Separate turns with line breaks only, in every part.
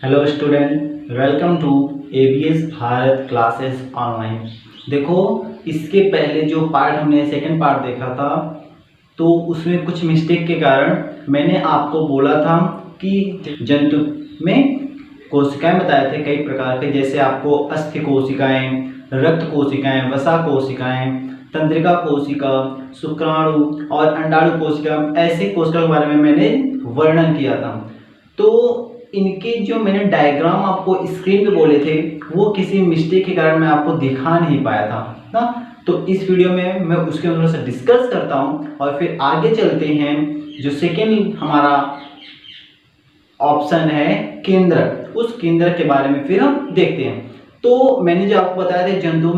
Hello student, welcome to ABS Bharat classes online. देखो, इसके पहले जो पार्ट हमने सेकंड पार्ट देखा था तो उसमें कुछ मिस्टेक के कारण मैंने आपको बोला था कि जंतु में कोशिकाएं बताए थे कई प्रकार के, जैसे आपको अस्थि कोशिकाएं, रक्त कोशिकाएं, वसा कोशिकाएं, तंत्रिका कोशिका, शुक्राणु और अंडाणु कोशिका, ऐसे कोशिका के बारे में मैंने वर्णन किया था। तो इनके जो मैंने डायग्राम आपको स्क्रीन पे बोले थे वो किसी मिस्टेक के कारण मैं आपको दिखा नहीं पाया था ना। तो इस वीडियो में मैं उसके अंदर से डिस्कस करता हूँ और फिर आगे चलते हैं। जो सेकेंड हमारा ऑप्शन है केंद्रक, उस केंद्रक के बारे में फिर हम देखते हैं। तो मैंने जो आपको बताया था जंतुओं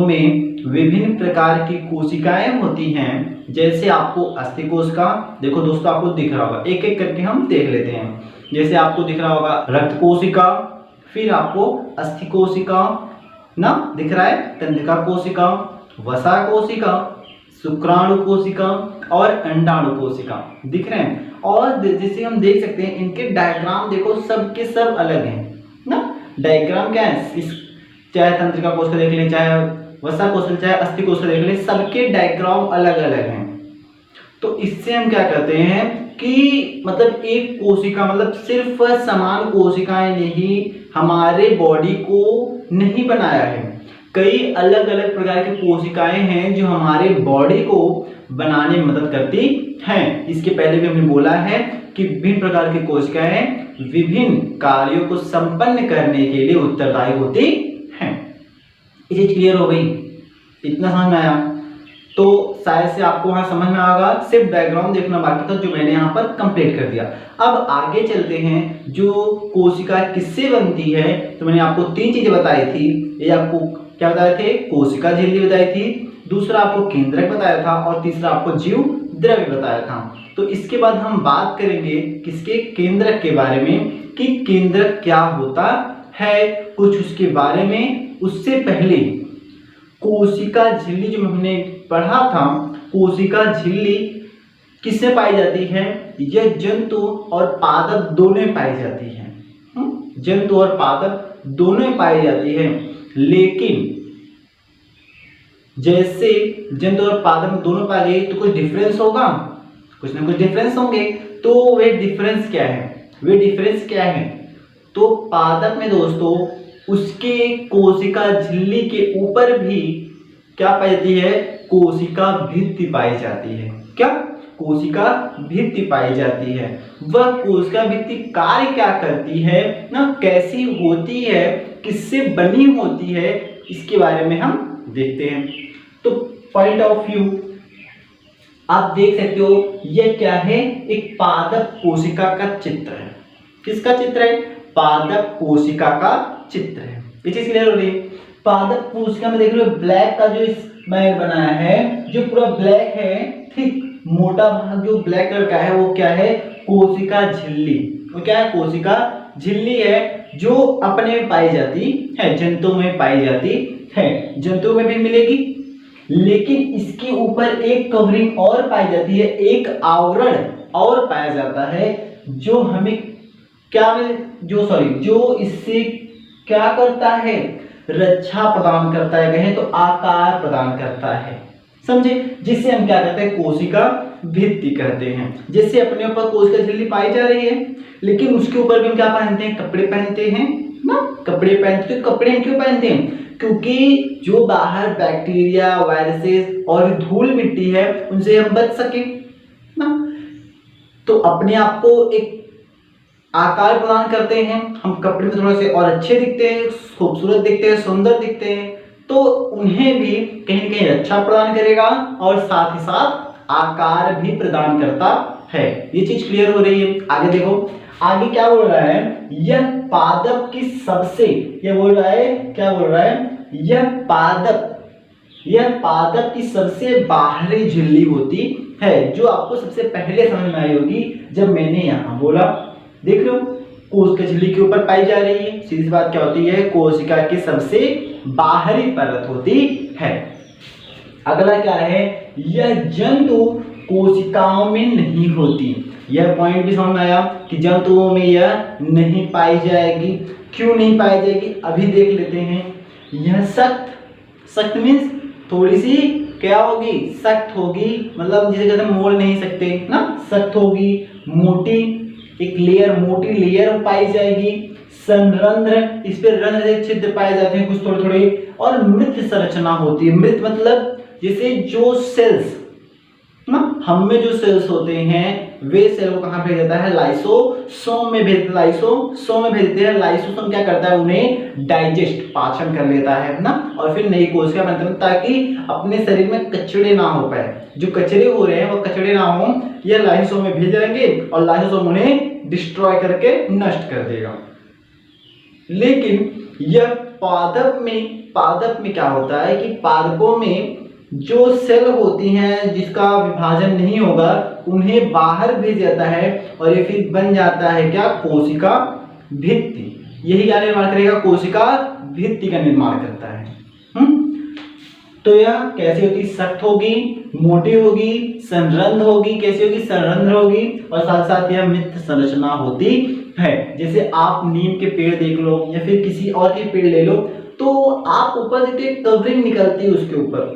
में विभिन्न प्रकार की कोशिकाएं होती हैं। जैसे आपको अस्थि कोशिका, देखो दोस्तों आपको दिख रहा होगा, एक एक करके हम देख लेते हैं। जैसे आपको दिख रहा होगा रक्त कोशिका, फिर आपको अस्थि कोशिका ना दिख रहा है, तंत्रिका कोशिका, वसा कोशिका, शुक्राणु कोशिका और अंडाणु कोशिका दिख रहे हैं। और जैसे हम देख सकते हैं इनके डायग्राम देखो सब के सब अलग हैं ना। डायग्राम क्या है, चाहे तंत्रिका कोशिका देख लें, चाहे वसा कोशिका, चाहे अस्थि कोशिका देख लें, सबके डायग्राम अलग अलग हैं। तो इससे हम क्या करते हैं कि मतलब एक कोशिका मतलब सिर्फ समान कोशिकाएं ने ही हमारे बॉडी को नहीं बनाया है। कई अलग अलग प्रकार की कोशिकाएं हैं जो हमारे बॉडी को बनाने में मदद करती हैं। इसके पहले भी हमने बोला है कि विभिन्न प्रकार की कोशिकाएं विभिन्न कार्यों को संपन्न करने के लिए उत्तरदायी होती हैं। ये क्लियर हो गई? इतना समझ में आया? तो शायद से आपको वहां समझ में आएगा, सिर्फ डायग्राम देखना बाकी था जो मैंने यहाँ पर कंप्लीट कर दिया। अब आगे चलते हैं, जो कोशिका किससे बनती है। तो मैंने आपको तीन चीजें बताई थी। ये आपको क्या बताए थे, कोशिका झिल्ली बताई थी, दूसरा आपको केंद्रक बताया था और तीसरा आपको जीव द्रव्य बताया था। तो इसके बाद हम बात करेंगे किसके, केंद्रक के बारे में, कि केंद्रक क्या होता है, कुछ उसके बारे में। उससे पहले कोशिका झिल्ली जो हमने पढ़ा था, कोशिका झिल्ली किससे पाई जाती है, यह जंतु और पादप दोनों में पाई जाती है। जंतु और पादप दोनों में पाई जाती है। लेकिन जैसे जंतु और पादप दोनों पाई जाएगी तो कुछ डिफरेंस होगा, कुछ ना कुछ डिफरेंस होंगे। तो वे डिफरेंस क्या है, तो पादप में दोस्तों उसके कोशिका झिल्ली के ऊपर भी क्या पाई जाती है, कोशिका भित्ति पाई जाती है। क्या, कोशिका भित्ति पाई जाती है। वह कोशिका भित्ति कार्य क्या करती है ना, कैसी होती है, किससे बनी होती है, इसके बारे में हम देखते हैं। तो पॉइंट ऑफ व्यू आप देख सकते हो, यह क्या है, एक पादप कोशिका का चित्र है। किसका चित्र है, पादप कोशिका का चित्र है। ये चीज क्लियर हो रही है? पादप कोशिका में देख लो ब्लैक का जो स्मैर बनाया है, जो पूरा ब्लैक है, ठीक, मोटा भाग जो ब्लैक कलर का है वो क्या है, कोशिका झिल्ली। वो क्या है, कोशिका झिल्ली है, जो अपने में पाई जाती है, जंतुओं में पाई जाती है, जंतुओं में भी मिलेगी। लेकिन इसके ऊपर एक कवरिंग और पाई जाती है, एक आवरण और पाया जाता है, जो हमें क्या जो इससे क्या करता है, रक्षा प्रदान करता है, कहें तो आकार प्रदान करता है, समझे, जिससे हम क्या कहते हैं, कोशिका भित्ति कहते हैं। जैसे अपने ऊपर कोशिका झिल्ली पाई जा रही है, लेकिन उसके ऊपर भी हम क्या पहनते हैं, कपड़े पहनते हैं ना, कपड़े पहनते हैं। कपड़े हम क्यों पहनते हैं, क्योंकि जो बाहर बैक्टीरिया, वायरसेस और धूल मिट्टी है उनसे हम बच सके ना। तो अपने आप को एक आकार प्रदान करते हैं, हम कपड़े में थोड़ा से और अच्छे दिखते हैं, खूबसूरत दिखते हैं, सुंदर दिखते हैं। तो उन्हें भी कहीं न कहीं रक्षा प्रदान करेगा और साथ ही साथ आकार भी प्रदान करता है। ये चीज क्लियर हो रही है? आगे देखो, आगे क्या बोल रहा है, यह पादप की सबसे, ये बोल रहा है, क्या बोल रहा है, यह पादप की सबसे बाहरी झिल्ली होती है, जो आपको सबसे पहले समझ में आई होगी जब मैंने यहां बोला। देख लो, कोशिका झिल्ली के ऊपर पाई जा रही है, सीधी बात क्या होती है, कोशिका की सबसे बाहरी परत होती है। अगला क्या है, यह जंतु कोशिकाओं में नहीं होती। यह पॉइंट भी समझ में आया कि जंतुओं में यह नहीं पाई जाएगी। क्यों नहीं पाई जाएगी अभी देख लेते हैं। यह सख्त मीन्स थोड़ी सी क्या होगी, सख्त होगी, मतलब जिसे कहते हैं मोड़ नहीं सकते ना, सख्त होगी, मोटी, एक लेयर, मोटी लेयर पाई जाएगी। संरंध्र, इस पे रंध्र से छिद्र पाए जाते हैं कुछ थोड़े थोड़े। और मृत संरचना होती है। मृत मतलब जैसे जो सेल्स ना, हम में जो सेल्स होते हैं वे सेल को कहाँ भेजा जाता है, लाइसोसोम में भेज, लाइसोसोम में भेजते हैं। लाइसोसोम क्या करता है, उन्हें डाइजेस्ट, पाचन कर लेता है ना, और फिर नई कोशिका बनती है, ताकि अपने शरीर में कचरे ना हो पाए। जो कचरे हो रहे हैं वो कचरे ना हो, यह लाइसोसोम में भेज जाएंगे और लाइसोसोम उन्हें डिस्ट्रॉय करके नष्ट कर देगा। लेकिन यह पादप में क्या होता है कि पादपों में जो सेल होती हैं जिसका विभाजन नहीं होगा, उन्हें बाहर भेज जाता है और ये फिर बन जाता है क्या, कोशिका भित्ति। यही क्या निर्माण करेगा, कोशिका भित्ति का निर्माण करता है। तो यह कैसी होगी, सख्त होगी, मोटी होगी, संरंध्र होगी। कैसी होगी, संरंध्र होगी, और साथ साथ यह मृत संरचना होती है। जैसे आप नीम के पेड़ देख लो या फिर किसी और के पेड़ ले लो, तो आप ऊपर से एक कवरिंग निकलती है उसके ऊपर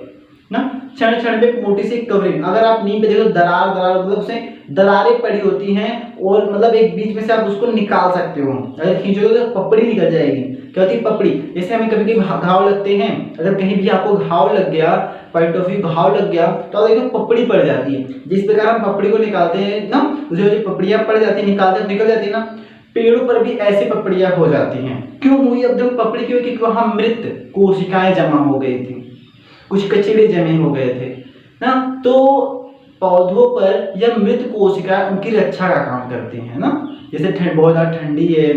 ना, क्षण क्षण में मोटी सी कवरिंग। अगर आप नीम पे देखो, दरार मतलब उससे दरारें पड़ी होती हैं, और मतलब एक बीच में से आप उसको निकाल सकते हो। अगर खींचोगे तो पपड़ी निकल जाएगी। क्या होती है, पपड़ी। जैसे हमें कभी कभी घाव लगते हैं, अगर कहीं भी आपको घाव लग गया, पॉइंट ऑफ व्यू घाव लग गया, तो देखो पपड़ी पड़ जाती है। जिस प्रकार हम पपड़ी को निकालते हैं ना, उसे जो पपड़ियां पड़ जाती है, निकल जाती है ना, पेड़ों पर भी ऐसी पपड़ियां हो जाती हैं। क्यों हुई, अब जो पपड़ी क्यों, क्योंकि वहां मृत कोशिकाएं जमा हो गई थी, कुछ कचरे जमे हो गए थे ना। तो पौधों पर यह मृत कोशिका उनकी रक्षा का काम करती हैं ना। जैसे बहुत ज्यादा ठंडी है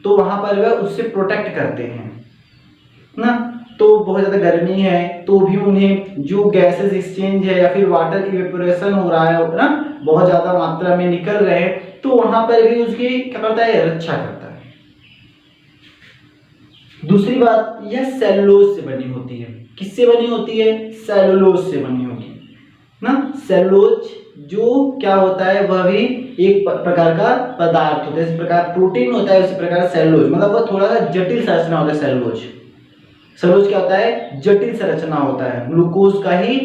तो वहां पर वह उससे प्रोटेक्ट करते हैं ना। तो बहुत ज्यादा गर्मी है तो भी उन्हें जो गैसेस एक्सचेंज है या फिर वाटर इवेपोरेशन हो रहा है ना, बहुत ज्यादा मात्रा में निकल रहे हैं, तो वहां पर भी उसकी क्या करता है, रक्षा करता है। दूसरी बात, यह सेलुलोज से बनी होती है। किससे बनी होती है, सेलुलोज से बनी होगी ना। सेलुलोज जो क्या होता है, वह भी एक प्रकार का पदार्थ होता है। इस प्रकार प्रोटीन होता है, उसी प्रकार सेलुलोज, मतलब वह थोड़ा सा जटिल संरचना होता है। सेलुलोज क्या होता है, जटिल संरचना होता है। ग्लूकोज का ही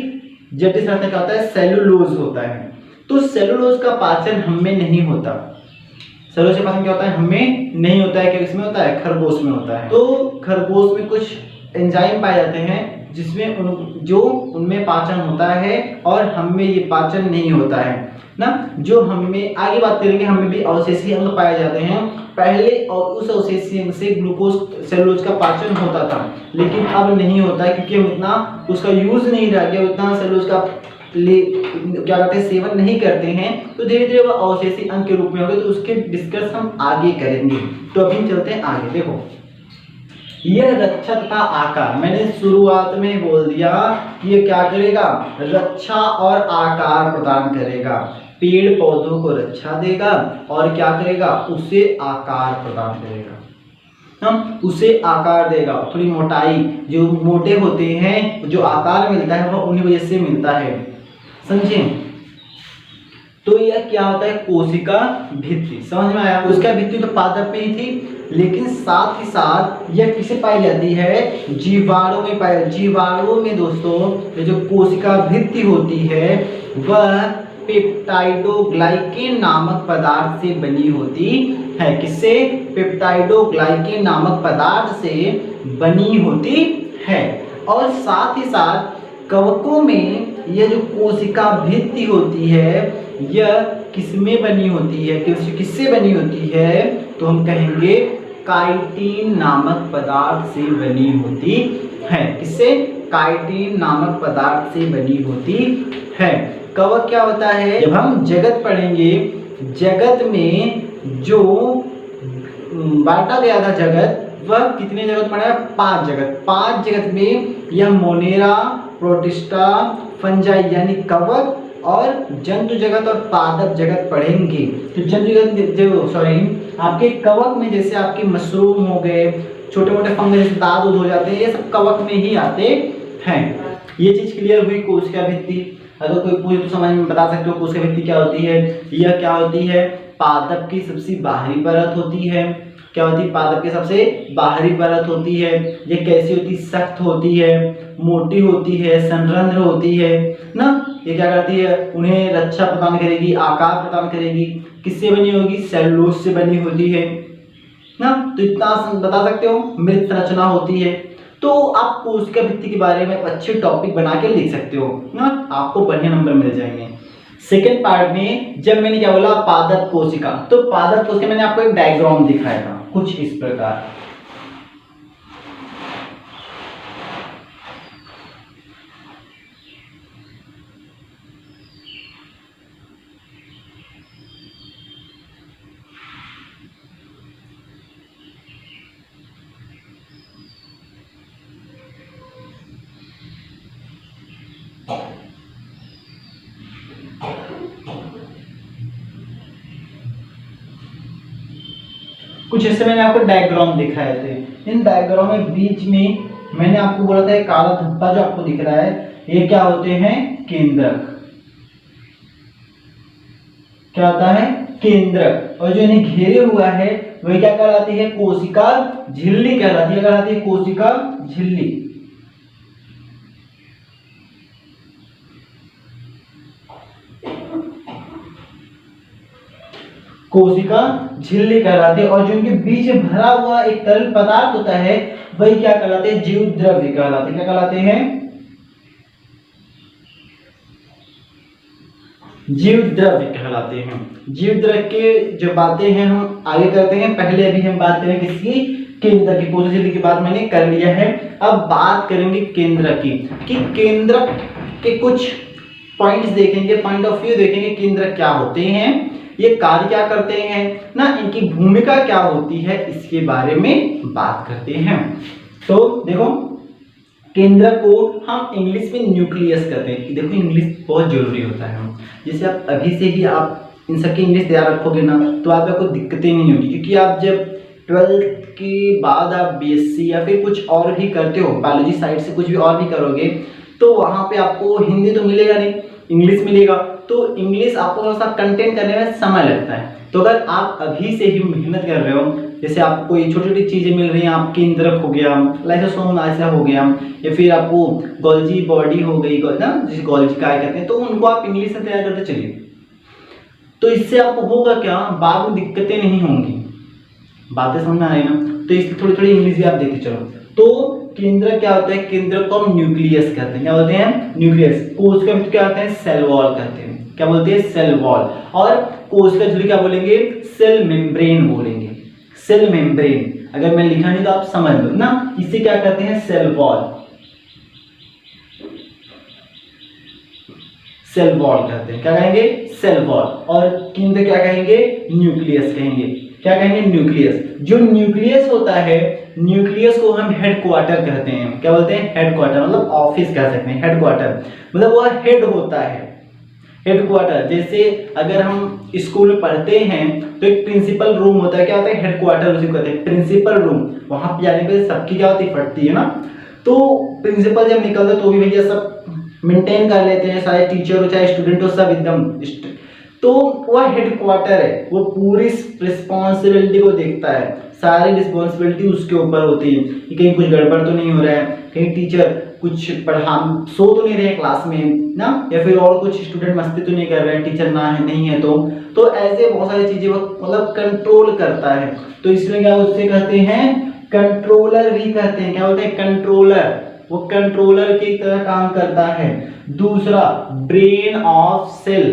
जटिल संरचना क्या होता है, सेलुलोज होता है। तो सेलुलोज का पाचन हमें नहीं होता। सेलुलोज का पाचन क्या होता है, हमें नहीं होता है। क्या किसमें होता है, खरगोश में होता है। तो खरगोश में कुछ एंजाइम पाए जाते हैं जिसमें उनमें पाचन होता है, और हमें ये पाचन नहीं होता है ना। जो हमें आगे बात करेंगे, हमें भी अवशेषीय अंग पाए जाते हैं पहले, और उस अवशेषीय अंग से ग्लूकोज सेलुलोज का पाचन होता था, लेकिन अब नहीं होता है, क्योंकि हम इतना उसका यूज नहीं रह गया, उतना सेलुलोज का क्या कहते हैं, सेवन नहीं करते हैं। तो धीरे धीरे वह अवशेषीय अंग के रूप में होगा। तो उसके डिस्कस हम आगे करेंगे। तो अभी चलते हैं आगे। देखो, यह रक्षा तथा आकार, मैंने शुरुआत में बोल दिया कि ये क्या करेगा, रक्षा और आकार प्रदान करेगा। पेड़ पौधों को रक्षा देगा और क्या करेगा, उसे आकार प्रदान करेगा। हम उसे आकार देगा। थोड़ी मोटाई, जो मोटे होते हैं जो आकार मिलता है वह उन्हीं वजह से मिलता है, समझे। तो यह क्या होता है, कोशिका भित्ति। समझ में आया। उसका भित्ति तो पादप में ही थी, लेकिन साथ ही साथ यह किसे पाई जाती है, जीवाणु में पाई। जीवाणुओं में दोस्तों ये जो कोशिका भित्ति होती है वह पेप्टाइडोग्लाइकेन नामक पदार्थ से बनी होती है। किससे, पेप्टाइडोग्लाइकेन नामक पदार्थ से बनी होती है। और साथ ही साथ कवकों में यह जो कोशिका भित्ति होती है यह किसमें बनी होती है, किससे बनी होती है, तो हम कहेंगे काइटिन नामक पदार्थ से बनी होती है। किससे, काइटिन नामक पदार्थ से बनी होती है। कवक क्या होता है, जब हम जगत पढ़ेंगे, जगत में जो बांटा गया था जगत, वह कितने जगत पढ़ा है, 5 जगत। 5 जगत में यह मोनेरा, प्रोटिस्टा, फंजाई यानी कवक, और जंतु जगत और पादप जगत पढ़ेंगे। तो जंतु जगत जो आपके कवक में जैसे आपके मशरूम हो गए, छोटे मोटे फंगस जैसे दाद हो जाते हैं, ये सब कवक में ही आते हैं। ये चीज क्लियर हुई कोशिका भित्ति। अगर कोई पूछे तो समझ में बता सकते हो कोशिका भित्ति क्या होती है। यह क्या होती है, पादप की सबसे बाहरी परत होती है। क्या होती है, पादप की सबसे बाहरी परत होती है। ये कैसी होती है, सख्त होती है, मोटी होती है, संरंध्र होती है ना। ये क्या करती है, उन्हें रक्षा प्रदान करेगी, आकार प्रदान करेगी। किससे बनी होगी, सेलुलोज से बनी होती है ना। तो इतना बता सकते हो, मृत संरचना होती है। तो आप कोशिका भित्ति के बारे में अच्छे टॉपिक बना के लिख सकते हो ना, आपको बढ़िया नंबर मिल जाएंगे। सेकेंड पार्ट में जब मैंने क्या बोला, पादप कोशिका, तो पादप कोशिका मैंने आपको एक डायग्राम दिखाया था कुछ इस प्रकार। कुछ ऐसे मैंने आपको डायग्राम दिखाए थे। इन डायग्राम में बीच में मैंने आपको बोला था काला धब्बा जो आपको दिख रहा है, ये क्या होते हैं, केंद्रक। क्या होता है, केंद्रक। और जो इन्हें घेरे हुआ है वह क्या कहलाती है, कोशिका झिल्ली कहलाती है। क्या कहलाती है, कोशिका झिल्ली। कोशिका झिल्ली कहलाते हैं। और जो इनके बीच में भरा हुआ एक तरल पदार्थ होता है वही क्या कहलाते हैं, जीव द्रव्य कहलाते हैं। क्या कहलाते हैं, जीव द्रव्य कहलाते हैं। जीव द्रव्य के जो बातें हैं हम आगे करते हैं। पहले अभी हम बात करें किसकी, केंद्र की। कोशिका झिल्ली की बात मैंने कर लिया है। अब बात करेंगे केंद्र की, कि केंद्र के कुछ पॉइंट्स देखेंगे, पॉइंट ऑफ व्यू देखेंगे, केंद्र क्या होते हैं, ये कार्य क्या करते हैं ना, इनकी भूमिका क्या होती है, इसके बारे में बात करते हैं। तो देखो, केंद्र को हम इंग्लिश में न्यूक्लियस कहते हैं। देखो इंग्लिश बहुत जरूरी होता है। जैसे आप अभी से ही आप इन सबकी इंग्लिश तैयार रखोगे ना, तो आपको दिक्कतें नहीं होगी। क्योंकि आप जब 12th के बाद आप बीएससी या फिर कुछ और भी करते हो, बायोलॉजी साइड से कुछ भी और भी करोगे, तो वहाँ पे आपको हिंदी तो मिलेगा नहीं, इंग्लिश मिलेगा। तो इंग्लिश आपको थोड़ा सा कंटेंट करने में समय लगता है। तो अगर आप अभी से ही मेहनत कर रहे हो, जैसे आपको ये छोटी छोटी चीजें मिल रही हैं, आप केंद्रक हो गया, लाइसोसोम ऐसा हो गया, या फिर आपको गोल्जी बॉडी हो गई ना, जिसे गोल्जी काय कहते हैं, तो उनको आप इंग्लिश में तैयार करते चलिए। तो इससे आपको होगा क्या, बाद में दिक्कतें नहीं होंगी। बातें समझ में आ रही ना, तो इसलिए थोड़ी थोड़ी इंग्लिश भी आप देखते चलो। तो केंद्र क्या होता है, केंद्र को हम न्यूक्लियस कहते हैं। क्या बोलते हैं, न्यूक्लियस। कोशिका क्या होते हैं, सेल वॉल कहते हैं। क्या बोलते हैं, सेल वॉल। और कोशिका झिल्ली क्या बोलेंगे, सेल मेम्ब्रेन बोलेंगे। सेल मेम्ब्रेन अगर मैं लिखा नहीं तो आप समझ लो ना, इसे क्या कहते हैं, सेल वॉल। सेल वॉल कहते हैं। क्या कहेंगे, सेल वॉल। और केंद्र क्या कहेंगे, न्यूक्लियस कहेंगे। क्या कहेंगे, न्यूक्लियस। जो न्यूक्लियस होता है, न्यूक्लियस को हम हेडक्वार्टर कहते हैं। क्या बोलते हैं, हेडक्वार्टर, मतलब ऑफिस कह सकते हैं। हेडक्वार्टर मतलब वह हेड होता है, हेडक्वार्टर। जैसे अगर हम स्कूल में पढ़ते हैं तो एक प्रिंसिपल रूम होता है। क्या होता है, हेडक्वार्टर उसे कहते हैं, प्रिंसिपल रूम। वहां पे जाने पे सबकी क्या होती, फटती है ना। तो प्रिंसिपल जब निकलता तो भी भैया सब मेंटेन कर लेते हैं, सारे टीचर हो चाहे स्टूडेंट हो, सब एकदम। तो वह हेडक्वार्टर है, वो पूरी रिस्पॉन्सिबिलिटी को देखता है, सारी रिस्पॉन्सिबिलिटी उसके ऊपर होती है कि कहीं कुछ गड़बड़ तो नहीं हो रहा है, कहीं टीचर कुछ पढ़ा सो तो नहीं रहे क्लास में ना, या फिर और कुछ स्टूडेंट मस्ती तो नहीं कर रहे हैं, टीचर ना है नहीं है तो ऐसे बहुत सारी चीजें वो मतलब कंट्रोल करता है। तो इसमें क्या उससे कहते हैं, कंट्रोलर भी कहते हैं। क्या बोलते हैं, कंट्रोलर। वो कंट्रोलर की तरह काम करता है। दूसरा, brain of cell.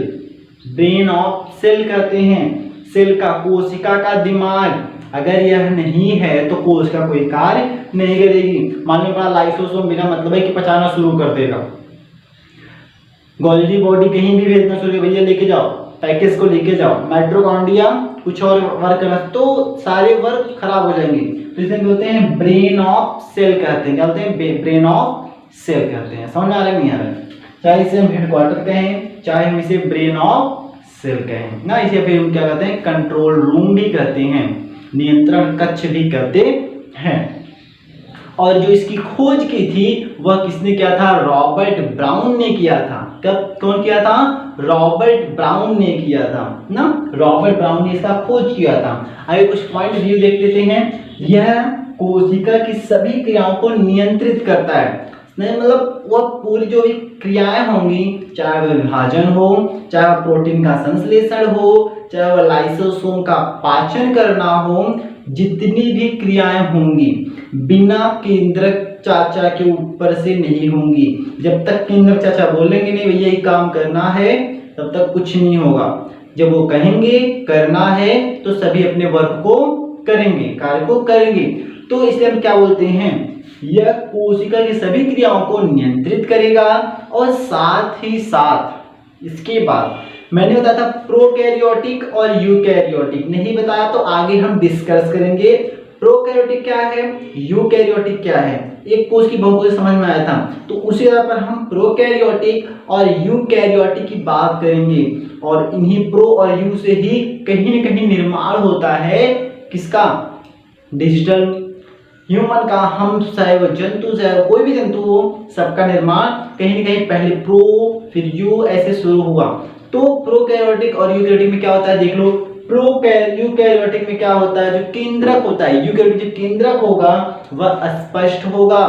Brain of cell कहते हैं, सेल का, कोशिका का दिमाग। अगर यह नहीं है तो कोशिका कोई कार्य नहीं करेगी। मान लो अपना लाइसोसोम बिना मतलब है कि पचाना शुरू कर देगा, गोल्जी बॉडी कहीं भी भेजना शुरू कर, भैया लेके जाओ पैकेज को, लेके जाओ। माइटोकॉन्ड्रिया कुछ और वर्क करना, तो सारे वर्क खराब हो जाएंगे। तो इसे बोलते हैं ब्रेन ऑफ सेल कहते हैं। क्या बोलते हैं, ब्रेन ऑफ सेल कहते हैं। समझ आ रहा है नहीं आ रहा है, चाहे इसे हम हेडक्वार्टर कहें, चाहे हम इसे ब्रेन ऑफ सेल कहें ना। इसे फिर हम क्या कहते हैं, कंट्रोल रूम भी कहते हैं, नियंत्रण कक्ष भी कहते हैं। और जो इसकी खोज की थी वह किसने किया था, रॉबर्ट ब्राउन ने किया था। कब कौन किया था? रॉबर्ट ब्राउन ने किया था ना, रॉबर्ट ब्राउन ने इसका खोज किया था। आइए कुछ पॉइंट व्यू देख लेते हैं। यह कोशिका की सभी क्रियाओं को नियंत्रित करता है, नहीं मतलब वह पूरी जो भी क्रियाएं होंगी, चाहे वह विभाजन हो, चाहे वह प्रोटीन का संश्लेषण हो, चाहे वह लाइसोसोम का पाचन करना हो, जितनी भी क्रियाएं होंगी बिना केंद्रक चाचा के ऊपर से नहीं होंगी। जब तक केंद्रक चाचा बोलेंगे नहीं भैया ये काम करना है, तब तक कुछ नहीं होगा। जब वो कहेंगे करना है तो सभी अपने वर्क को करेंगे, कार्य को करेंगे। तो इसलिए हम क्या बोलते हैं, यह कोशिका की सभी क्रियाओं को नियंत्रित करेगा। और साथ ही साथ इसके बाद मैंने बताया था प्रोकैरियोटिक और यूकैरियोटिक, नहीं बताया तो आगे हम डिस्कस करेंगे। प्रोकैरियोटिक क्या है, यूकैरियोटिक क्या है, एक कोश की बहुकोश समझ में आया था, तो उसी आधार पर हम प्रोकैरियोटिक और यूकैरियोटिक की बात करेंगे। और इन्हीं प्रो और यू से ही कहीं न कहीं निर्माण होता है किसका, डिजिटल ह्यूमन का। हम चाहे वो जंतु, चाहे कोई भी जंतु हो, सबका निर्माण कहीं न कहीं पहले प्रो फिर यू ऐसे शुरू हुआ। तो प्रोकैरियोटिक और यूकैरियोटिक में क्या होता है देख लो। यूकैरियोटिक में क्या होता है, जो केंद्रक होता है, यूकैरियोटिक जो केंद्रक होगा वह अस्पष्ट होगा।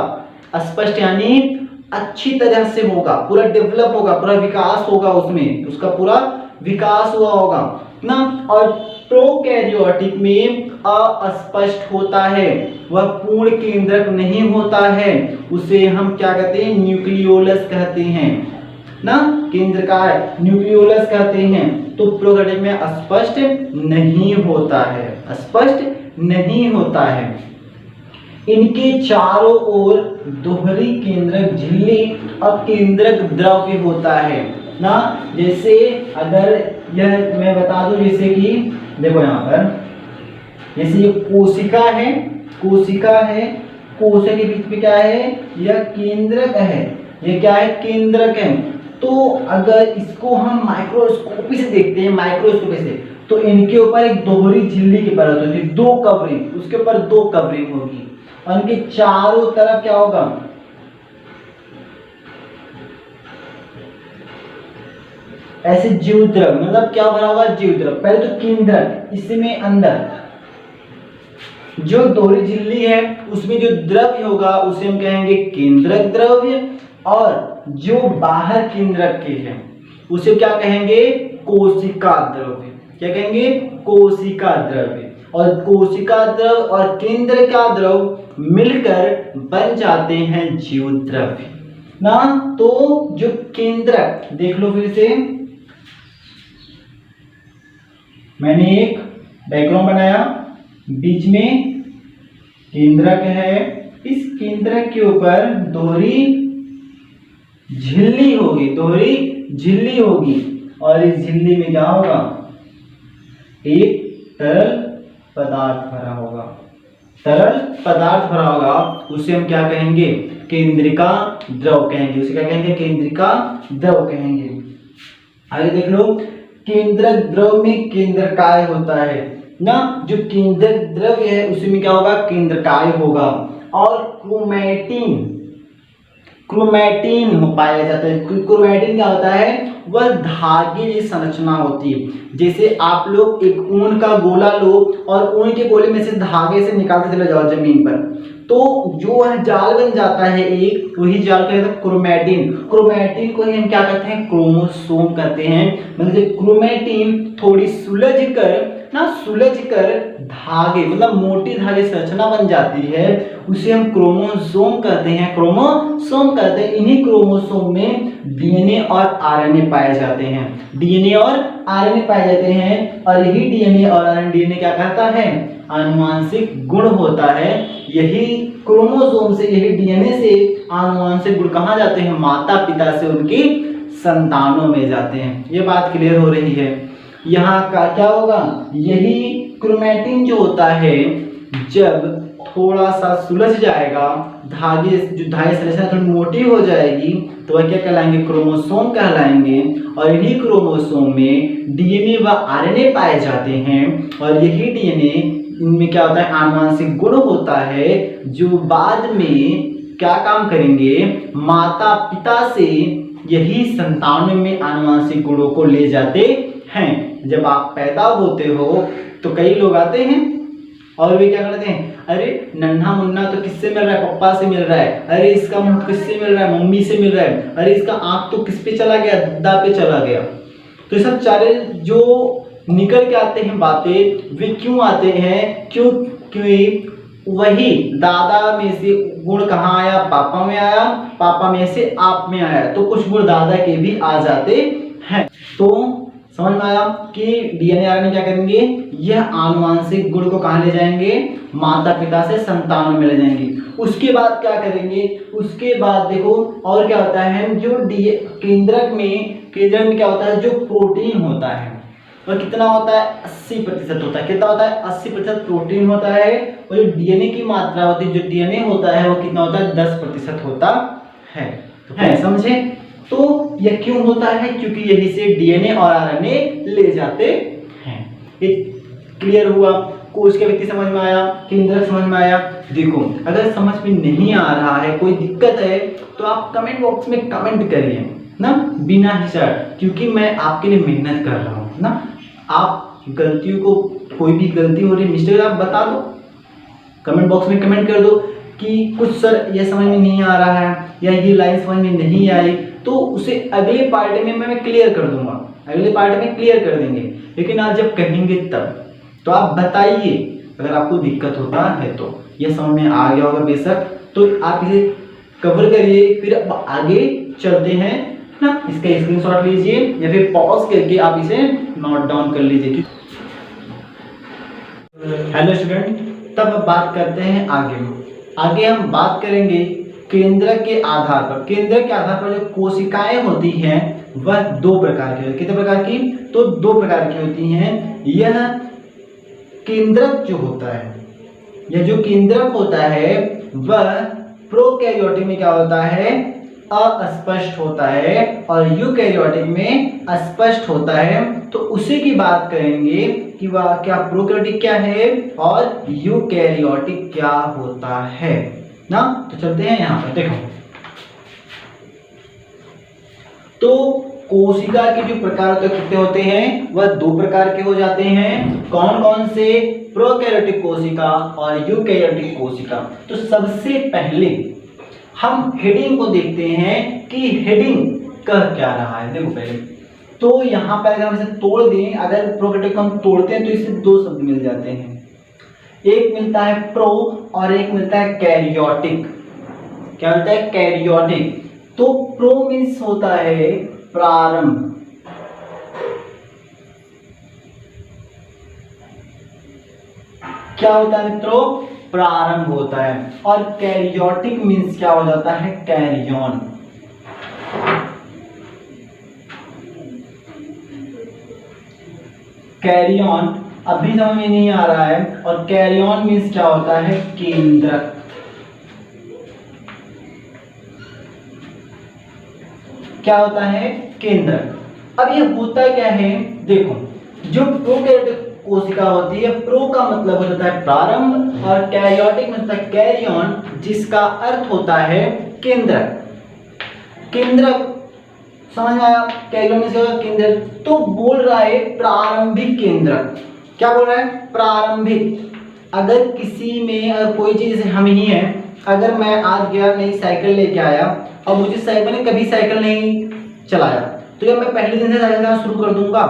अस्पष्ट यानी अच्छी तरह से होगा, पूरा डेवलप होगा, पूरा विकास होगा, उसमें उसका पूरा विकास हुआ होगा ना। और प्रोकैरियोटिक में अस्पष्ट होता है, वह पूर्ण केंद्रक नहीं होता है, उसे हम क्या कहते हैं, न्यूक्लियोलस कहते हैं ना, केंद्रकाय न्यूक्लियोलस कहते हैं। तो प्रोकैरियोटिक में अस्पष्ट नहीं होता है, अस्पष्ट नहीं होता है। इनके चारों ओर दोहरी केंद्रक झिल्ली और केंद्रक द्रव्य होता है ना। जैसे अगर यह मैं बता दूं, जैसे कि देखो यहाँ पर जैसे ये कोशिका है, कोशिका है, कोशिका के बीच में क्या है, यह केंद्रक है, ये क्या है, केंद्रक है। तो अगर इसको हम माइक्रोस्कोपी से देखते हैं, माइक्रोस्कोपी से, तो इनके ऊपर एक दोहरी झिल्ली की परत होती है, दो कवरिंग, उसके ऊपर दो कवरिंग होगी और इनके चारों तरफ क्या होगा, ऐसे जीवद्रव, मतलब क्या भरा होगा, जीवद्रव। पहले तो केंद्रक, इसमें अंदर जो दोहरी झिल्ली है उसमें जो द्रव्य होगा उसे हम कहेंगे केंद्रक द्रव्य, और जो बाहर केंद्रक के है उसे क्या कहेंगे, कोशिका द्रव्य। क्या कहेंगे, कोशिका द्रव्य। और कोशिका द्रव और केंद्र का द्रव मिलकर बन जाते हैं जीवद्रव्य ना। तो जो केंद्रक, देख लो फिर से, मैंने एक डायग्राम बनाया, बीच में केंद्रक है, इस केंद्रक के ऊपर दोहरी झिल्ली होगी, दोहरी झिल्ली होगी, और इस झिल्ली में क्या होगा, एक तरल पदार्थ भरा होगा, तरल पदार्थ भरा होगा, उसे हम क्या कहेंगे, केंद्रिका द्रव कहेंगे, उसे क्या कहेंगे, केंद्रिका द्रव कहेंगे। आगे देख लो, केंद्रक द्रव में केंद्रकाय होता है ना, जो केंद्रक द्रव्य है उसमें क्या होगा, केंद्रकाय होगा। और क्रोमैटिन, क्रोमैटिन पाया जाता है। क्रोमैटिन क्या होता है, वह धागे जैसी संरचना होती है। जैसे आप लोग एक ऊन का गोला लो और ऊन के गोले में से धागे से निकालते चले जाओ जमीन पर, तो जो है जाल बन जाता है एक, वही जाल कहते हैं क्रोमैटिन। क्रोमैटिन को ही हम क्या कहते हैं, क्रोमोसोम कहते हैं। मतलब क्रोमैटिन थोड़ी सुलझ कर धागे, मतलब मोटी धागे संरचना बन जाती है, उसे हम क्रोमोसोम कहते हैं, क्रोमोसोम कहते हैं। इन्हीं क्रोमोसोम में डीएनए और आरएनए पाए जाते हैं, डीएनए और आरएनए पाए जाते हैं। और यही डीएनए और आरएनए, डीएनए क्या कहता है, आनुवांशिक गुण होता है। यही क्रोमोसोम से, यही डीएनए से आनुवांशिक गुण कहाँ जाते हैं, माता पिता से उनकी संतानों में जाते हैं। ये बात क्लियर हो रही है। यहाँ का क्या होगा, यही क्रोमैटिन जो होता है, जब थोड़ा सा सुलझ जाएगा, धागे जो धागे संरचना थोड़ी मोटी हो जाएगी, तो वह क्या कहलाएंगे, क्रोमोसोम कहलाएंगे। और इन्हीं क्रोमोसोम में डीएनए व आरएनए पाए जाते हैं। और यही डीएनए, इनमें क्या होता है, आनुवांशिक गुण होता है, जो बाद में क्या काम करेंगे, माता पिता से यही संतानों में आनुवंशिक गुणों को ले जाते हैं। जब आप पैदा होते हो तो कई लोग आते हैं और वे क्या करते हैं, अरे नन्हा मुन्ना तो किससे मिल रहा है, पप्पा से मिल रहा है, अरे इसका मुंह किससे मिल रहा है, मम्मी से मिल रहा है, अरे इसका आंख तो किस पे चला गया, दादा पे चला गया। तो ये सब सारे जो निकल के आते हैं बातें, वे क्यों आते हैं, क्योंकि वही दादा में से गुण कहाँ आया, पापा में आया, पापा में से आप में आया, तो कुछ गुण दादा के भी आ जाते हैं। तो समझ में आया कि डीएनए आरएनए क्या करेंगे, यह आनुवंशिक गुण को कहाँ ले जाएंगे, माता पिता से संतानों में ले जाएंगे। उसके बाद क्या करेंगे, उसके बाद देखो और क्या होता है, जो केंद्रक में क्या होता है, जो प्रोटीन होता है और कितना होता है, 80% होता है। कितना होता है, 80% प्रोटीन होता है। और जो डीएनए की मात्रा होती है, जो डीएनए होता है वो कितना होता है, 10% होता है। समझे। तो यह क्यों होता है, क्योंकि यही से डीएनए और आरएनए ले जाते हैं। ये क्लियर हुआ। कोश का व्यक्ति समझ में आया, केंद्रक समझ में आया। देखो अगर समझ में नहीं आ रहा है, कोई दिक्कत है, तो आप कमेंट बॉक्स में कमेंट करिए ना, बिना हिचक, क्योंकि मैं आपके लिए मेहनत कर रहा हूँ ना। आप गलतियों को, कोई भी गलती हो रही, मिस्टेक आप बता दो, कमेंट बॉक्स में कमेंट कर दो कि कुछ सर ये समझ में नहीं आ रहा है या ये लाइन समझ में नहीं आई, तो उसे अगले पार्ट में मैं क्लियर कर दूंगा, अगले पार्ट में क्लियर कर देंगे। लेकिन आप जब कहेंगे तब तो आप बताइए, अगर आपको दिक्कत होता है तो। ये समझ में आ गया होगा बेशक, तो आप इसे कवर करिए, फिर अब आगे चलते हैं ना। इसका स्क्रीनशॉट लीजिए या फिर पॉज करके आप इसे नोट डाउन कर लीजिए। हेलो स्टूडेंट, तब अब बात करते हैं आगे हम बात करेंगे केंद्रक के आधार पर। केंद्रक के आधार पर जो कोशिकाएं होती हैं वह दो प्रकार की होती है। कितने प्रकार की, तो दो प्रकार की होती हैं। यह केंद्रक जो होता है, यह जो केंद्रक होता है वह प्रोकैरियोटिक में क्या होता है, अस्पष्ट होता है, और यूकैरियोटिक में स्पष्ट होता है। तो उसी की बात करेंगे कि वह क्या प्रोकैरियोटिक क्या है और यूकैरियोटिक क्या होता है ना। तो चलते हैं यहाँ पर, देखो तो कोशिका के जो प्रकार कितने होते हैं, वह दो प्रकार के हो जाते हैं। कौन कौन से, प्रोकैरियोटिक कोशिका और यूकैरियोटिक कोशिका। तो सबसे पहले हम हेडिंग को देखते हैं कि हेडिंग कह क्या रहा है। देखो पहले तो यहाँ पर अगर हम इसे तोड़ दें, अगर प्रोकैरियोटिक को हम तोड़ते हैं तो इससे दो शब्द मिल जाते हैं, एक मिलता है प्रो और एक मिलता है कैरियोटिक। क्या मिलता है, कैरियोटिक। तो प्रो मीन्स होता है प्रारंभ, क्या होता है मित्रों, प्रारंभ होता है। और कैरियोटिक मीन्स क्या हो जाता है, कैरियन। कैरियन अभी समझ में नहीं आ रहा है। और कैरियन मीन्स क्या होता है, केंद्रक। क्या होता है, केंद्रक। अब ये होता क्या है, देखो जो प्रोकैरियोटिक कोशिका होती है, प्रो का मतलब हो जाता है प्रारंभ और कैरियोटिक में होता है कैरियन, जिसका अर्थ होता है केंद्रक। केंद्रक समझ में आया, कैरियन में से केंद्रक। तो बोल रहा है प्रारंभिक केंद्रक। क्या बोल रहा है, प्रारंभिक। अगर किसी में अगर कोई चीज हम ही है, अगर मैं आज गया नई साइकिल लेके आया और मुझे मैंने कभी साइकिल नहीं चलाया, तो क्या मैं पहले दिन से साइकिल चलाना शुरू कर दूंगा,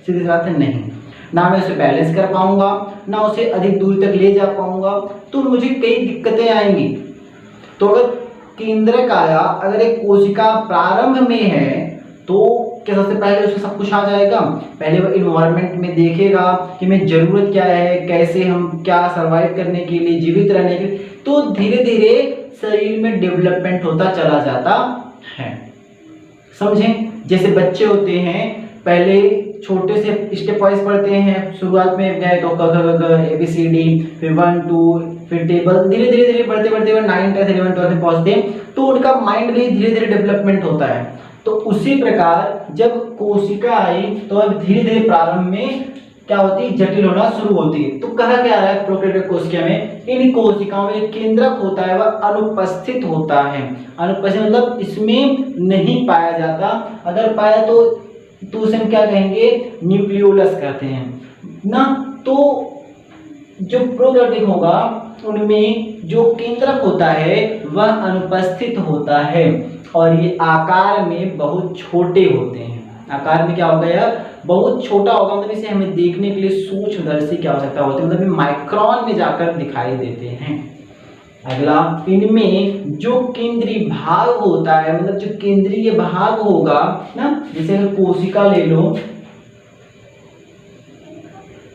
सीधी सी बात है नहीं। ना मैं उसे बैलेंस कर पाऊंगा, ना उसे अधिक दूर तक ले जा पाऊंगा, तो मुझे कई दिक्कतें आएंगी। तो अगर केंद्रक आया, अगर एक कोशिका प्रारंभ में है, तो क्या सबसे पहले उसको सब कुछ आ जाएगा। पहले वो इन्वायरमेंट में देखेगा कि मैं जरूरत क्या है, कैसे हम क्या सर्वाइव करने के लिए, जीवित रहने के लिए। तो धीरे धीरे शरीर में डेवलपमेंट होता चला जाता है। समझें, जैसे बच्चे होते हैं, पहले छोटे से स्टेप वाइज पढ़ते हैं। शुरुआत में गए तो क ख ग ABCD, फिर 1 2, फिर टेबल, धीरे धीरे बढ़ते बढ़ते 9 10 11 12 में पहुंचते हैं, तो उनका माइंड भी धीरे धीरे डेवलपमेंट होता है। तो उसी प्रकार जब कोशिका आई तो अब धीरे धीरे प्रारंभ में क्या होती है, जटिल होना शुरू होती है। तो कहा क्या रहा है प्रोकैरियोटिक कोशिका में, इन कोशिकाओं में केंद्रक होता है वह अनुपस्थित होता है। अनुपस्थित मतलब इसमें नहीं पाया जाता, अगर पाया तो उसे हम क्या कहेंगे, न्यूक्लियोलस कहते हैं ना। तो जो प्रोकैरियोटिक होगा उनमें जो केंद्रक होता है वह अनुपस्थित होता है और ये आकार में बहुत छोटे होते हैं। आकार में क्या होगा यह, बहुत छोटा होगा, मतलब इसे हमें देखने के लिए सूक्ष्मदर्शी की आवश्यकता होती है, मतलब माइक्रोन में जाकर दिखाई देते हैं। अगला, इनमें जो केंद्रीय भाग होता है, मतलब जो केंद्रीय भाग होगा ना, जैसे अगर कोशिका ले लो,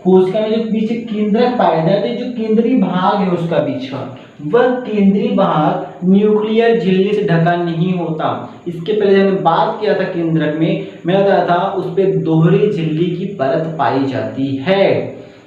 कोशिका में जो बीच केंद्रक पाया जाता है, जो केंद्रीय भाग है उसका बीच का, वह केंद्रीय भाग न्यूक्लियर झिल्ली से ढका नहीं होता। इसके पहले हमने बात किया था केंद्रक में, मैं बताया था उस पर दोहरी झिल्ली की परत पाई जाती है,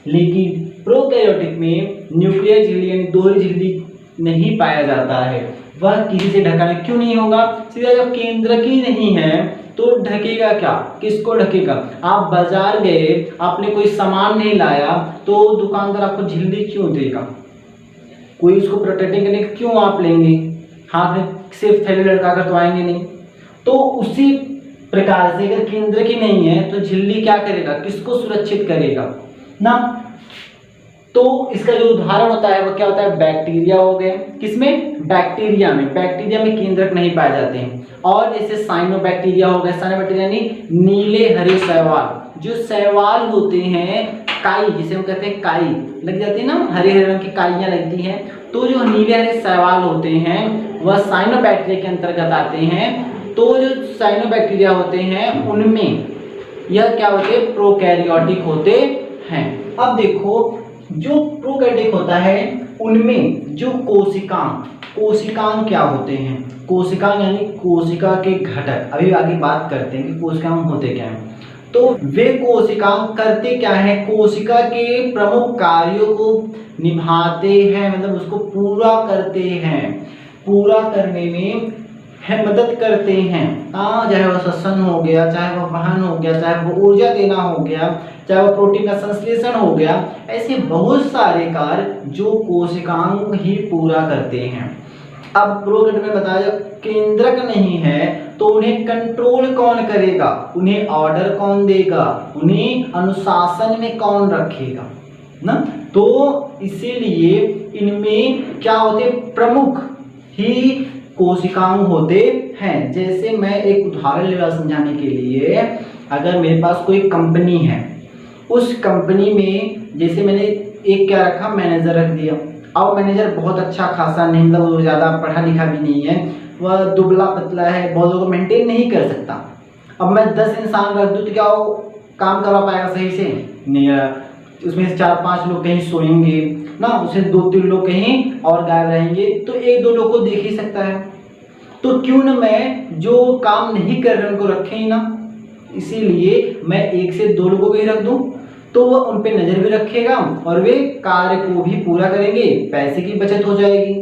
लेकिन प्रोकैरियोटिक में न्यूक्लियर झिल्ली यानी दोहरी झिल्ली नहीं पाया जाता है। वह किसी से ढका क्यों नहीं होगा, सीधा जब केंद्रक ही नहीं है तो ढकेगा क्या, किसको ढकेगा। आप बाजार गए, आपने कोई सामान नहीं लाया तो दुकानदार आपको झिल्ली क्यों देगा, कोई उसको प्रोटेक्टिंग करने क्यों आप लेंगे, हाथ में सिर्फ थैली लटका कर तो आएंगे नहीं। तो उसी प्रकार से अगर केंद्रक ही नहीं है तो झिल्ली क्या करेगा, किसको सुरक्षित करेगा ना। तो इसका जो उदाहरण होता है वो क्या होता है, बैक्टीरिया हो गए, किसमें, बैक्टीरिया में। बैक्टीरिया में केंद्रक नहीं पाए जाते हैं। और जैसे साइनोबैक्टीरिया हो गए, साइनोबैक्टीरिया यानी नीले हरे शैवाल, जो शैवाल होते हैं, काई जिसे हम कहते हैं, काई लग जाती है ना, हरे हरे रंग की काइयां लगती हैं, तो जो नीले हरे शैवाल होते हैं वह साइनोबैक्टीरिया के अंतर्गत आते हैं। तो जो साइनोबैक्टीरिया होते हैं उनमें यह क्या होते हैं, प्रोकैरियोटिक होते हैं। अब देखो जो प्रोकैरियोटिक होता है उनमें जो कोशिकांग क्या होते हैं, कोशिकांग यानी कोशिका के घटक, अभी आगे बात करते हैं कि कोशिकांग होते क्या हैं। तो वे कोशिकांग करते क्या है, कोशिका के प्रमुख कार्यों को निभाते हैं, मतलब उसको पूरा करते हैं, पूरा करने में मदद करते हैं। चाहे वह श्वसन हो गया, चाहे वह वहन हो गया, चाहे वह ऊर्जा देना हो गया, चाहे वह प्रोटीन का संश्लेषण हो गया, ऐसे बहुत सारे कार्य जो कोशिकांग ही पूरा करते हैं। अब प्रोकैरियोट में बताया केंद्रक नहीं है तो उन्हें कंट्रोल कौन करेगा, उन्हें ऑर्डर कौन देगा, उन्हें अनुशासन में कौन रखेगा ना। तो इसीलिए इनमें क्या होते, प्रमुख ही कोशिकांग होते हैं। जैसे मैं एक उदाहरण ले रहा समझाने के लिए, अगर मेरे पास कोई कंपनी है, उस कंपनी में जैसे मैंने एक क्या रखा, मैनेजर रख दिया। अब मैनेजर बहुत अच्छा खासा नहीं, मतलब वो ज़्यादा पढ़ा लिखा भी नहीं है, वह दुबला पतला है, बहुत लोगों को मेंटेन नहीं कर सकता। अब मैं 10 इंसान रख दूँ तो क्या वो काम करवा पाएगा सही से, नहीं। उसमें से 4-5 लोग कहीं सोएंगे ना, उसे 2-3 लोग कहीं और गायब रहेंगे, तो 1-2 लोग को देख ही सकता है। तो क्यों न मैं जो काम नहीं कर रहे उनको रखे ही ना, इसीलिए मैं 1 से 2 लोगों को ही रख दूं, तो वह उन पे नजर भी रखेगा और वे कार्य को भी पूरा करेंगे, पैसे की बचत हो जाएगी।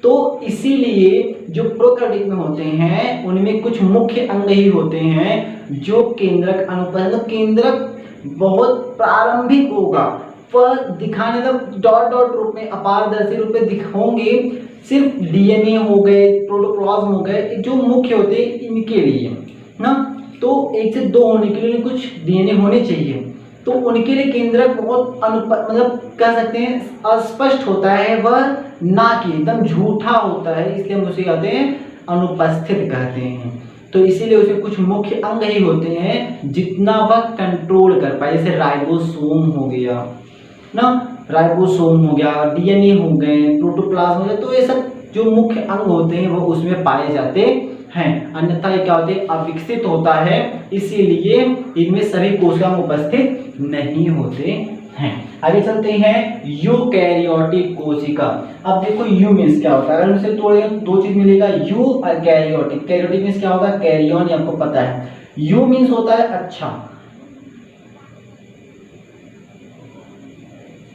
तो इसीलिए जो प्रोकैरियोटिक में होते हैं उनमें कुछ मुख्य अंग ही होते हैं जो केंद्रक अनुपस्थित, केंद्रक बहुत प्रारंभिक होगा, पर दिखाने तक डॉट डॉट रूप में, अपारदर्शी रूप में दिखाओगे, सिर्फ डीएनए हो गए, प्रोटोप्लाज्म हो गए, जो मुख्य होते हैं इनके लिए ना। तो 1 से 2 होने के लिए कुछ डीएनए होने चाहिए, तो उनके लिए केंद्रक बहुत मतलब कह सकते हैं अस्पष्ट होता है, वह ना कि एकदम झूठा होता है, इसलिए हम उसे कहते हैं अनुपस्थित कहते हैं। तो इसीलिए उसके कुछ मुख्य अंग ही होते हैं जितना वह कंट्रोल कर पाए, जैसे राइबोसोम हो गया ना, राइबोसोम हो गया, डीएनए हो गए, प्रोटोप्लाज्म हो गया, तो ये सब जो मुख्य अंग होते हैं वो उसमें पाए जाते हैं। अन्यथा ये क्या होते हैं, अविकसित होता है, इसीलिए इनमें सभी कोशिकाएं उपस्थित नहीं होते हैं। आगे चलते हैं, यूकैरियोटिक कोशिका। अब देखो यू मीन्स क्या होता है, अगर इनसे थोड़े 2 चीज मिलेगा, यू और कैरियोटिक। कैरियोटिक मीन्स क्या होगा, कैरियन, आपको पता है। यू मीन्स होता है अच्छा,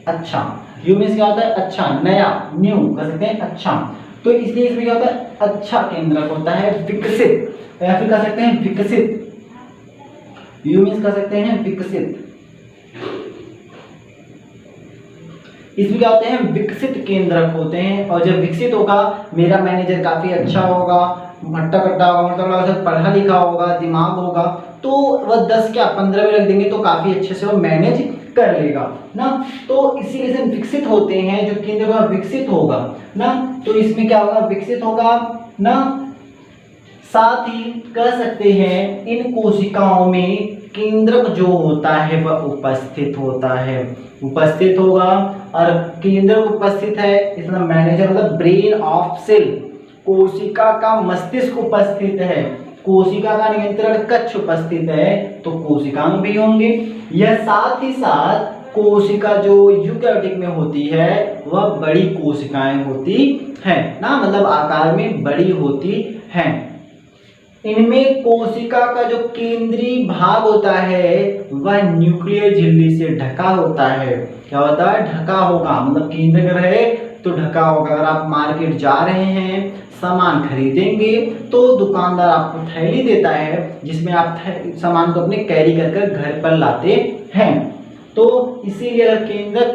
अच्छा, यू मीन्स क्या होता है, अच्छा, नया, न्यू कह सकते हैं, अच्छा। तो इसलिए इसमें क्या होता है, अच्छा केंद्रक होता है, विकसित, या फिर कह सकते हैं विकसित। यू मीन्स कह सकते हैं विकसित। इसमें क्या होते हैं, विकसित केंद्रक होते हैं। और जब विकसित होगा, मेरा मैनेजर काफी अच्छा होगा, हट्टा कट्टा होगा, मतलब पढ़ा लिखा होगा, दिमाग होगा, तो वह 10 क्या 15 में रख देंगे तो काफी अच्छे से वो मैनेज कर लेगा ना। तो इसीलिए से विकसित होते हैं, जो केंद्र का विकसित होगा ना, तो इसमें क्या होगा, विकसित होगा ना। साथ ही कह सकते हैं इन कोशिकाओं में केंद्रक जो होता है वह उपस्थित होता है, उपस्थित होगा। और केंद्रक उपस्थित है, इसका मैनेजर मतलब ब्रेन ऑफ सेल, कोशिका का मस्तिष्क उपस्थित है, कोशिका का नियंत्रण कक्ष उपस्थित है, तो कोशिकांग भी होंगे। यह साथ ही साथ कोशिका जो यूकेरियोटिक में होती है वह बड़ी कोशिकाएं होती हैं ना, मतलब आकार में बड़ी होती हैं। इनमें कोशिका का जो केंद्रीय भाग होता है वह न्यूक्लियर झिल्ली से ढका होता है। क्या होता है, ढका होगा, मतलब केंद्र अगर है तो ढका होगा। अगर आप मार्केट जा रहे हैं, सामान खरीदेंगे, तो दुकानदार आपको थैली देता है जिसमें आप सामान को अपने कैरी कर कर घर पर लाते हैं। तो इसीलिए अगर केंद्र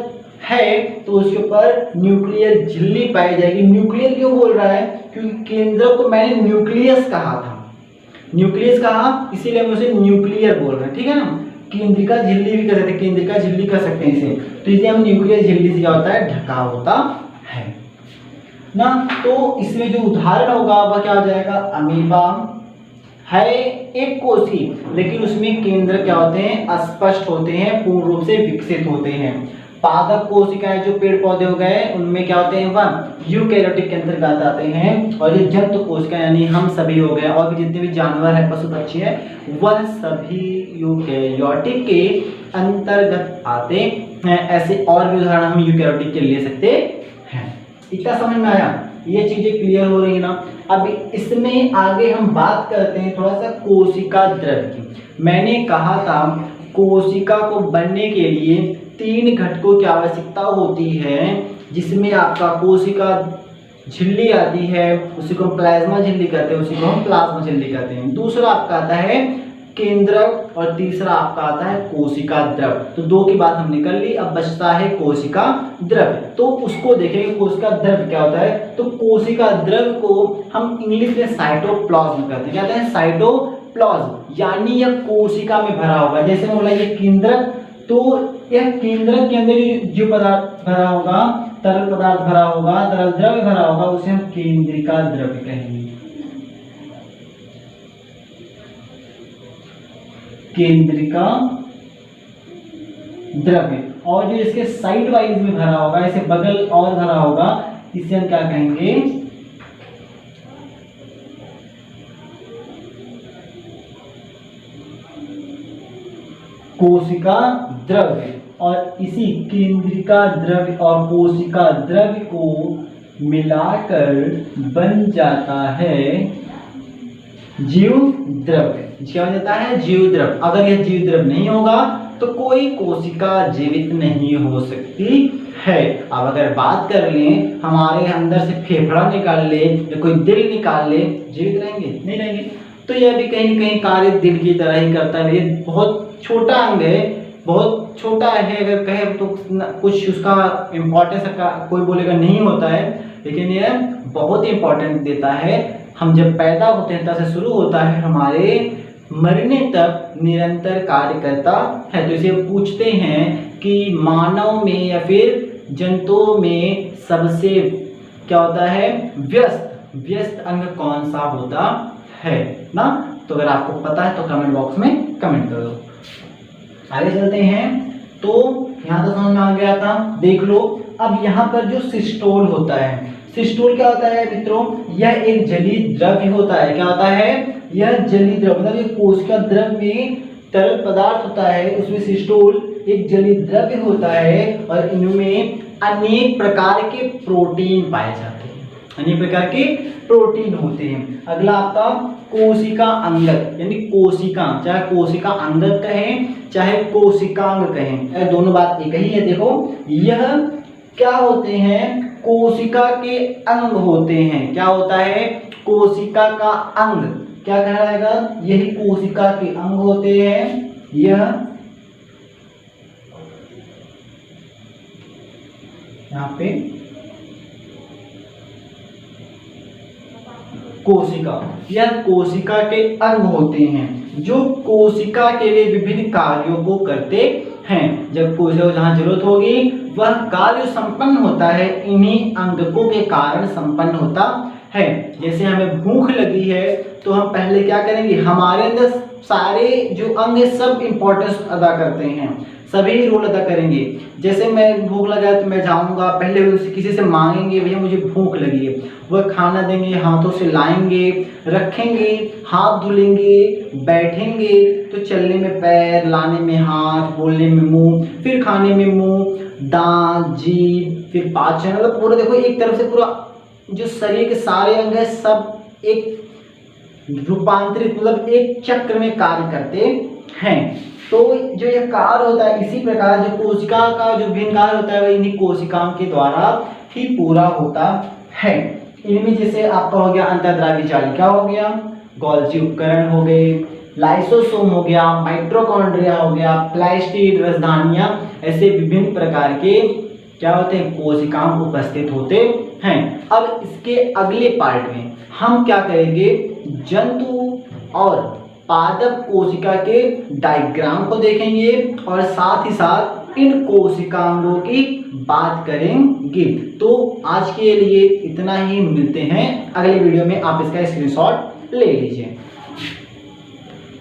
है तो उसके ऊपर न्यूक्लियर झिल्ली पाई जाएगी। न्यूक्लियर क्यों बोल रहा है, क्योंकि केंद्र को मैंने न्यूक्लियस कहा था, न्यूक्लियस कहा, इसीलिए हम उसे न्यूक्लियर बोल रहे हैं, ठीक है ना। केंद्रिका झिल्ली भी कर सकते हैं, केंद्रिका झिल्ली कर सकते हैं इसे, तो इसलिए हम न्यूक्लियर झिल्ली से क्या होता है, ढका होता है ना। तो इसमें जो उदाहरण होगा वह क्या हो जाएगा, अमीबा है एक कोशी, लेकिन उसमें केंद्र क्या होते हैं, अस्पष्ट होते हैं, पूर्ण रूप से विकसित होते हैं। पादप कोशिकाएं जो पेड़ पौधे हो गए उनमें क्या होते हैं, वह यूकेरियोटिक के अंतर्गत आते हैं। और ये जंतु कोशिकाएं यानी हम सभी हो गए, और भी जितने भी जानवर हैं, पशु पक्षी है, वह सभी यूकेरियोटिक के अंतर्गत आते हैं। ऐसे और भी उदाहरण हम यूकेरियोटिक के ले सकते हैं। इतना समझ में आया, ये चीजें क्लियर हो रही है ना। अब इसमें आगे हम बात करते हैं थोड़ा सा कोशिका द्रव की। मैंने कहा था कोशिका को बनने के लिए 3 घटकों की आवश्यकता होती है, जिसमें आपका कोशिका झिल्ली आती है, उसी को प्लाज्मा झिल्ली कहते हैं, उसी को हम प्लाज्मा झिल्ली कहते हैं। दूसरा आपका आता है केंद्रक और तीसरा आपका आता है कोशिका द्रव। तो 2 की बात हमने कर ली, अब बचता है कोशिका द्रव। तो उसको देखेंगे कोशिका द्रव क्या होता है। तो कोशिका द्रव को हम इंग्लिश में साइटोप्लाज्म कहते हैं। क्या कहते हैं, साइटोप्लाज्म, यानी यह कोशिका में भरा होगा। जैसे मैं बोला ये केंद्रक, तो यह केंद्रक के अंदर जो पदार्थ भरा होगा, तरल पदार्थ भरा होगा, तरल द्रव्य भरा होगा, उसे हम केंद्रिका द्रव्य कहेंगे, केंद्रिका द्रव्य। और जो इसके साइड वाइज में भरा होगा, इसे बगल और भरा होगा, इसे हम क्या कहेंगे, कोशिका द्रव्य। और इसी केंद्रिका द्रव्य और कोशिका द्रव्य को मिलाकर बन जाता है जीव द्रव्य। क्या हो जाता है, जीव द्रव्य। अगर यह जीव द्रव्य नहीं होगा तो कोई कोशिका जीवित नहीं हो सकती है। अब अगर बात कर लें, हमारे अंदर से फेफड़ा निकाल ले या कोई दिल निकाल ले, जीवित रहेंगे, नहीं रहेंगे। तो यह भी कहीं न कहीं कार्य दिल की तरह ही करता है। ये बहुत छोटा अंग है, बहुत छोटा है, अगर कहे तो कुछ उसका इम्पोर्टेंस कोई बोलेगा नहीं होता है, लेकिन यह बहुत इंपॉर्टेंट देता है। हम जब पैदा होते हैं तब से शुरू होता है, हमारे मरने तक निरंतर कार्य करता है। तो इसे पूछते हैं कि मानव में या फिर जंतुओं में सबसे क्या होता है, व्यस्त अंग कौन सा होता है ना। तो अगर आपको पता है तो कमेंट बॉक्स में कमेंट कर दो। आगे चलते हैं। तो यहाँ तो समझ में आ गया था, देख लो। अब यहाँ पर जो सिस्टोल होता है, सिस्टोल क्या होता है मित्रों, यह एक जलीय द्रव्य होता है। क्या होता है, यह जलीय द्रव्य, मतलब ये कोशिका द्रव में तरल पदार्थ होता है, उसमें सिस्टोल एक जलीय द्रव्य होता है। और इनमें अनेक प्रकार के प्रोटीन पाए जाते हैं, अनेक प्रकार के प्रोटीन होते हैं। अगला आपका कोशिका अंगक, यानी कोशिका, चाहे कोशिका अंगक कहें चाहे कोशिकांग कहें, दोनों बात एक ही है। देखो यह क्या होते हैं, कोशिका के अंग होते हैं। क्या होता है, कोशिका का अंग, क्या कहलाएगा, यही कोशिका के अंग होते हैं। यह यहाँ पे कोशिका, यह कोशिका के अंग होते हैं जो कोशिका के लिए विभिन्न कार्यों को करते हैं। जब कोशिका को जहाँ जरूरत होगी वह कार्य संपन्न होता है, इन्हीं अंगकों के कारण संपन्न होता है। जैसे हमें भूख लगी है तो हम पहले क्या करेंगे, हमारे अंदर सारे जो अंग सब इंपॉर्टेंस अदा करते हैं, सभी रोल अदा करेंगे। जैसे मैं भूख लगा तो मैं जाऊंगा, पहले उनसे किसी से मांगेंगे भैया मुझे भूख लगी है, वह खाना देंगे, हाथों से लाएंगे, रखेंगे, हाथ धुलेंगे, बैठेंगे तो चलने में पैर, लाने में हाथ, बोलने में मुंह, फिर खाने में मुंह, दांत, जीभ, फिर पाचन, मतलब पूरा देखो एक तरफ से पूरा जो शरीर के सारे अंग है सब एक रूपांतरित मतलब एक चक्र में कार्य करते हैं। तो जो यह कार्य होता है इसी प्रकार जो कोशिका का जो विभिन्न कार्य होता है वह इन्हीं कोशिकाओं के द्वारा ही पूरा होता है। इनमें जैसे आपका हो गया अंतर्द्रावी जालिका हो गया, गोल्जी उपकरण हो गए, लाइसोसोम हो गया, माइटोकॉन्ड्रिया हो गया, प्लास्टिड, राजधानियां, ऐसे विभिन्न प्रकार के क्या होते हैं कोशिकाओं उपस्थित होते हैं। अब इसके अगले पार्ट में हम क्या करेंगे, जंतु और पादप कोशिका के डायग्राम को देखेंगे और साथ ही साथ इन कोशिकांगों की बात करेंगे। तो आज के लिए इतना ही, मिलते हैं अगले वीडियो में, आप इसका स्क्रीनशॉट ले लीजिए।